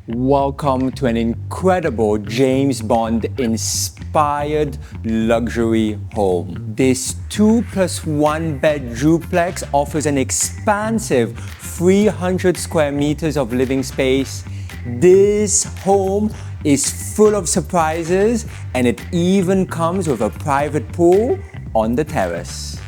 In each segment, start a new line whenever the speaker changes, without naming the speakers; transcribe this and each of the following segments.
Welcome to an incredible James Bond-inspired luxury home. This 2+1 bed duplex offers an expansive 300 square meters of living space. This home is full of surprises, and it even comes with a private pool on the terrace.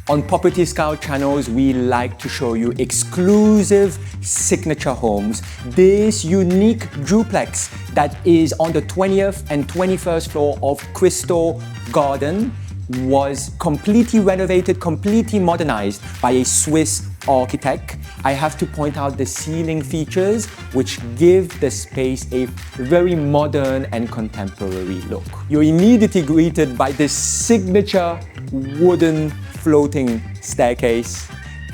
On PropertyScout channels, we like to show you exclusive signature homes. This unique duplex that is on the 20th and 21st floor of Crystal Garden was completely renovated, completely modernized by a Swiss architect. I have to point out the ceiling features, which give the space a very modern and contemporary look. You're immediately greeted by this signature wooden floating staircase,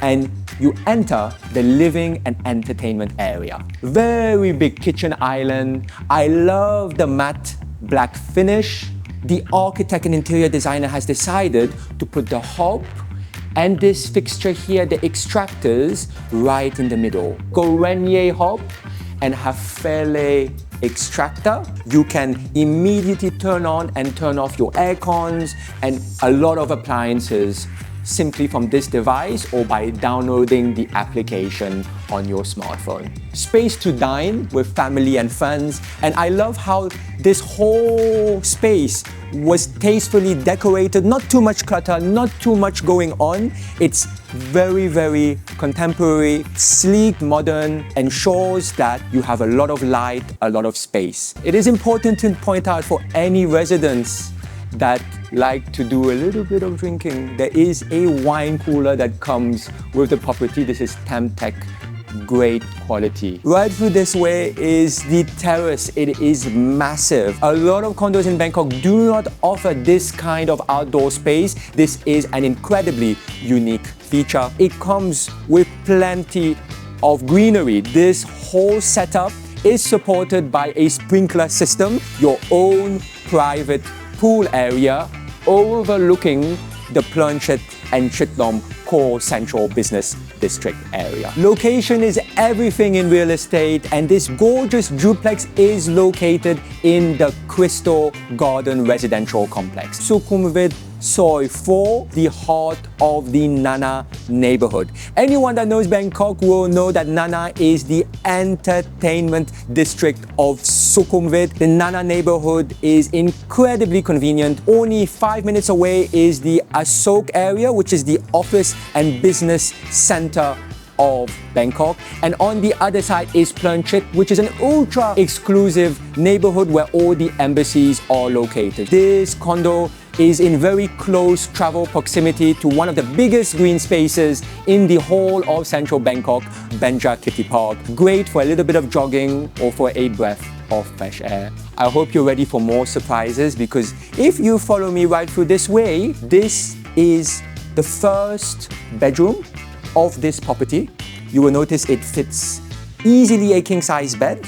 and you enter the living and entertainment area. Very big kitchen island. I love the matte black finish. The architect and interior designer has decided to put the hob and this fixture here, the extractors, right in the middle. Grenier hob and Hafele extractor. You can immediately turn on and turn off your air cons and a lot of appliances simply from this device or by downloading the application on your smartphone. Space to dine with family and friends, and I love how this whole space was tastefully decorated, not too much clutter, not too much going on. It's very, very contemporary, sleek, modern, ensures that you have a lot of light, a lot of space. It is important to point out for any residents that like to do a little bit of drinking, there is a wine cooler that comes with the property. This is Temtec, great quality. Right through this way is the terrace. It is massive. A lot of condos in Bangkok do not offer this kind of outdoor space. This is an incredibly unique feature. It comes with plenty of greenery. This whole setup is supported by a sprinkler system, your own private pool area overlooking the Planchet and Chitlom core central business district area. Location is everything in real estate, and this gorgeous duplex is located in the Crystal Garden residential complex. Sukhumvit Soi 4, the heart of the Nana neighborhood. Anyone that knows Bangkok will know that Nana is the entertainment district of Sukhumvit. The Nana neighborhood is incredibly convenient. Only 5 minutes away is the Asok area, which is the office and business center of Bangkok, and on the other side is Planchet, which is an ultra exclusive neighborhood where all the embassies are located. This condo is in very close travel proximity to one of the biggest green spaces in the whole of central Bangkok, Benjakitti Park. Great for a little bit of jogging or for a breath of fresh air. I hope you're ready for more surprises, because if you follow me right through this way, this is the first bedroom of this property. You will notice it fits easily a king-size bed,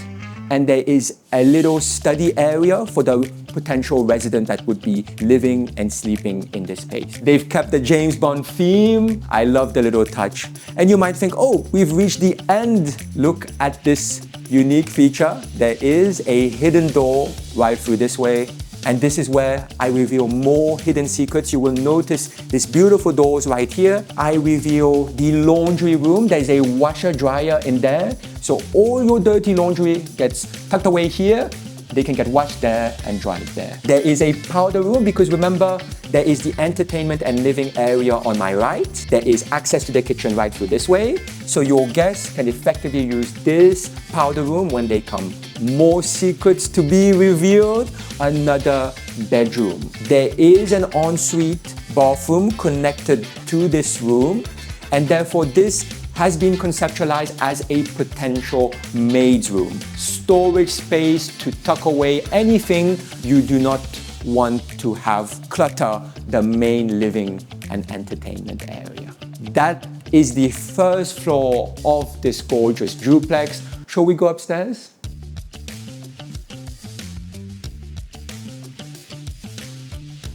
and there is a little study area for the potential resident that would be living and sleeping in this space. They've kept the James Bond theme. I love the little touch. And you might think, oh, we've reached the end. Look at this unique feature. There is a hidden door right through this way. And this is where I reveal more hidden secrets. You will notice these beautiful doors right here. I reveal the laundry room. There's a washer dryer in there. So all your dirty laundry gets tucked away here. They can get washed there and dried there. There is a powder room, because remember, there is the entertainment and living area on my right. There is access to the kitchen right through this way. So your guests can effectively use this powder room when they come. More secrets to be revealed. Another bedroom. There is an ensuite bathroom connected to this room, and therefore this has been conceptualized as a potential maid's room. Storage space to tuck away anything you do not want to have clutter the main living and entertainment area. That is the first floor of this gorgeous duplex. Shall we go upstairs?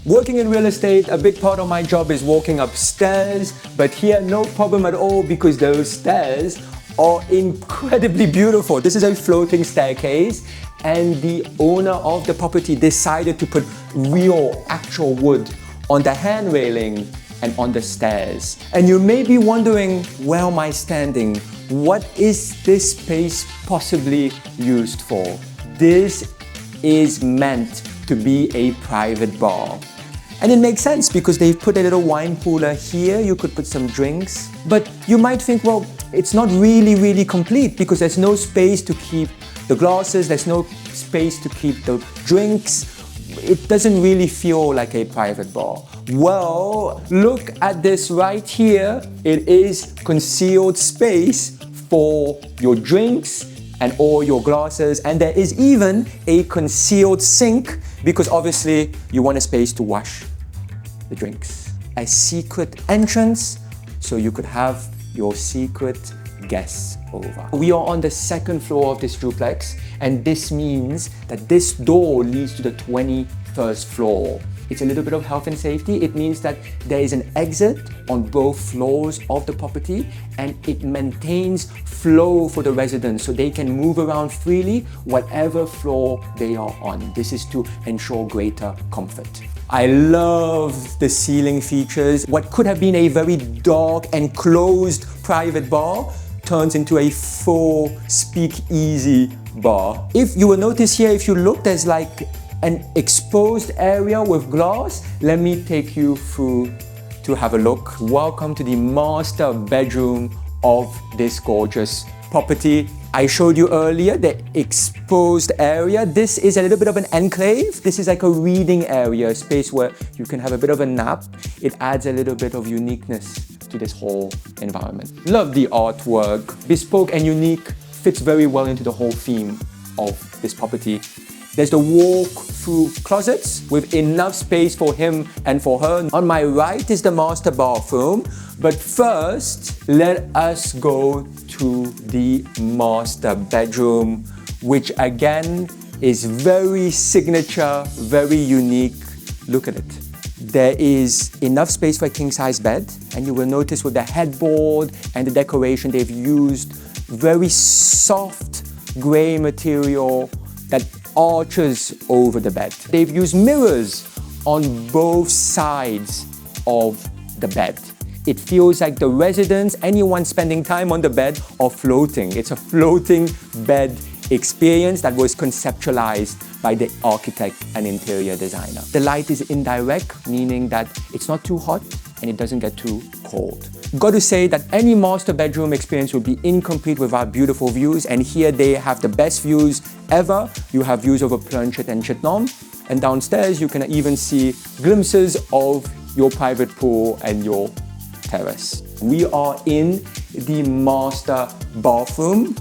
Working in real estate, a big part of my job is walking upstairs, but here no problem at all, because those stairs are incredibly beautiful. This is a floating staircase, and the owner of the property decided to put real, actual wood on the hand railing and on the stairs. And you may be wondering, where am I standing? What is this space possibly used for? This is meant to be a private bar. And it makes sense because they've put a little wine cooler here. You could put some drinks. But you might think, well, it's not really complete because there's no space to keep the glasses. There's no space to keep the drinks. It doesn't really feel like a private bar. Well, look at this right here. It is concealed space for your drinks and all your glasses, and there is even a concealed sink because obviously you want a space to wash the drinks. A secret entrance so you could have your secret guests over. We are on the second floor of this duplex, and this means that this door leads to the 21st floor. It's a little bit of health and safety. It means that there is an exit on both floors of the property, and it maintains flow for the residents so they can move around freely whatever floor they are on. This is to ensure greater comfort. I love the ceiling features. What could have been a very dark and closed private bar turns into a full speakeasy bar. If you will notice here, if you look, there's like an exposed area with glass. Let me take you through to have a look. Welcome to the master bedroom of this gorgeous property. I showed you earlier the exposed area. This is a little bit of an enclave. This is like a reading area, a space where you can have a bit of a nap. It adds a little bit of uniqueness to this whole environment. Love the artwork. Bespoke and unique, fits very well into the whole theme of this property. There's the walk-through closets with enough space for him and for her. On my right is the master bathroom. But first, let us go to the master bedroom, which again is very signature, very unique. Look at it. There is enough space for a king-size bed, and you will notice with the headboard and the decoration, they've used very soft gray material that arches over the bed. They've used mirrors on both sides of the bed. It feels like the residents, anyone spending time on the bed, are floating. It's a floating bed experience that was conceptualized by the architect and interior designer. The light is indirect, meaning that it's not too hot and it doesn't get too cold. Got to say that any master bedroom experience would be incomplete without beautiful views, and here they have the best views ever. You have views over Planchet and Chittagong, and downstairs you can even see glimpses of your private pool and your terrace. We are in the master bathroom.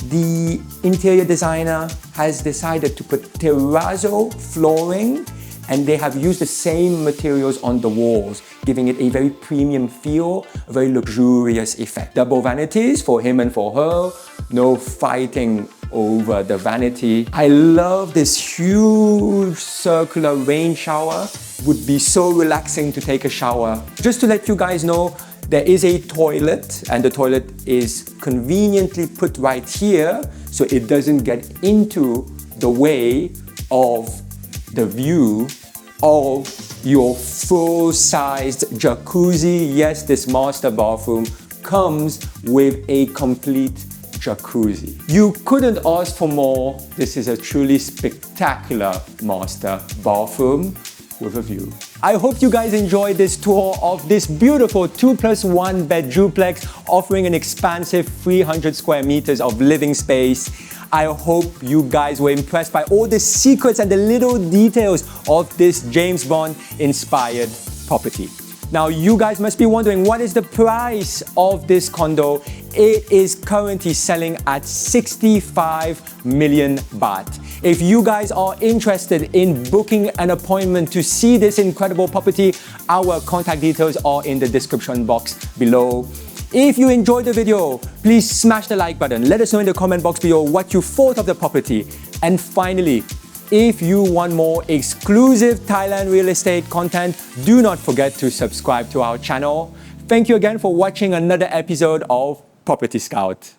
The interior designer has decided to put terrazzo flooring, and they have used the same materials on the walls, giving it a very premium feel, a very luxurious effect. Double vanities for him and for her, no fighting over the vanity. I love this huge circular rain shower. Would be so relaxing to take a shower. Just to let you guys know, there is a toilet, and the toilet is conveniently put right here so it doesn't get into the way of the view of your full-sized jacuzzi. Yes, this master bathroom comes with a complete jacuzzi. You couldn't ask for more. This is a truly spectacular master bathroom with a view. I hope you guys enjoyed this tour of this beautiful 2+1 bed duplex offering an expansive 300 square meters of living space. I hope you guys were impressed by all the secrets and the little details of this James Bond inspired property. Now you guys must be wondering, what is the price of this condo? It is currently selling at 65 million baht. If you guys are interested in booking an appointment to see this incredible property, our contact details are in the description box below. If you enjoyed the video, please smash the like button. Let us know in the comment box below what you thought of the property. And finally, if you want more exclusive Thailand real estate content, do not forget to subscribe to our channel. Thank you again for watching another episode of Property Scout.